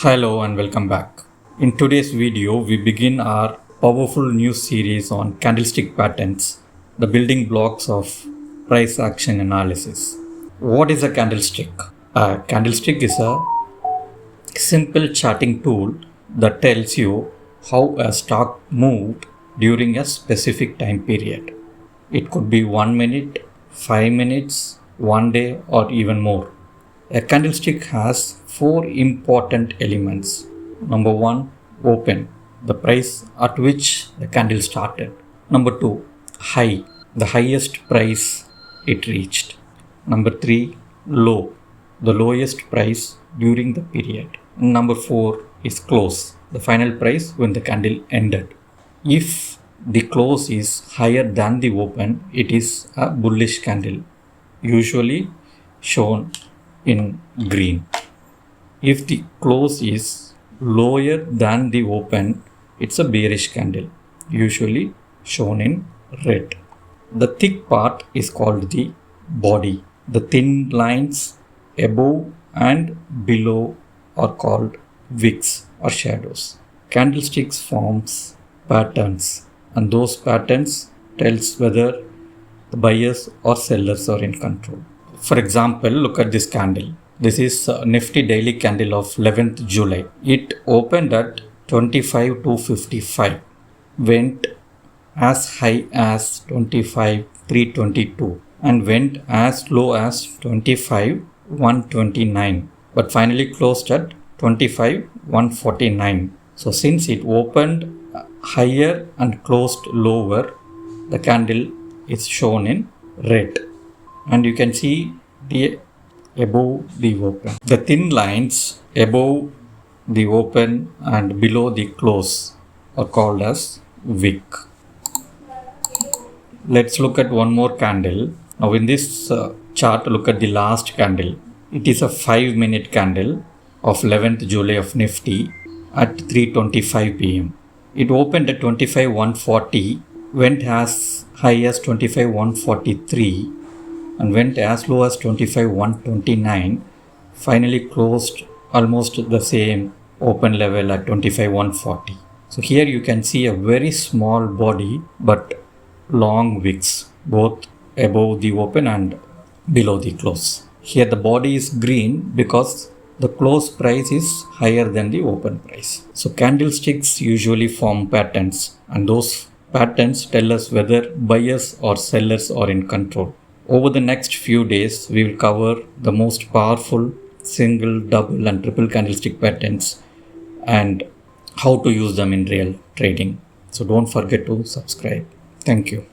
Hello and welcome back. In today's video, we begin our powerful new series on candlestick patterns, the building blocks of price action analysis. What is a candlestick? A candlestick is a simple charting tool that tells you how a stock moved during a specific time period. It could be 1 minute, 5 minutes, 1 day, or even more. A candlestick has 4 important elements. Number 1, open, the price at which the candle started. Number 2, high, the highest price it reached. Number 3, low, the lowest price during the period. Number 4 is close, the final price when the candle ended. If the close is higher than the open, it is a bullish candle, usually shown in green. If the close is lower than the open, it's a bearish candle, usually shown in red. The thick part is called the body. The thin lines above and below are called wicks or shadows. Candlesticks forms patterns, and those patterns tells whether the buyers or sellers are in control. For example, look at this candle. This is a nifty daily candle of 11th July. It opened at 25,255, went as high as 25,322 and went as low as 25,129, but finally closed at 25,149. So since it opened higher and closed lower, the candle is shown in red. And you can see the above the open. The thin lines above the open and below the close are called as wick. Let's look at one more candle. Now in this chart, look at the last candle. It is a 5-minute candle of 11th July of Nifty at 3:25 p.m. It opened at 25,140, went as high as 25,143 and went as low as 25,129, finally closed almost the same open level at 25,140. So here you can see a very small body but long wicks, both above the open and below the close. Here the body is green because the close price is higher than the open price. So candlesticks usually form patterns, and those patterns tell us whether buyers or sellers are in control. Over the next few days, we will cover the most powerful single, double and triple candlestick patterns and how to use them in real trading. So don't forget to subscribe. Thank you.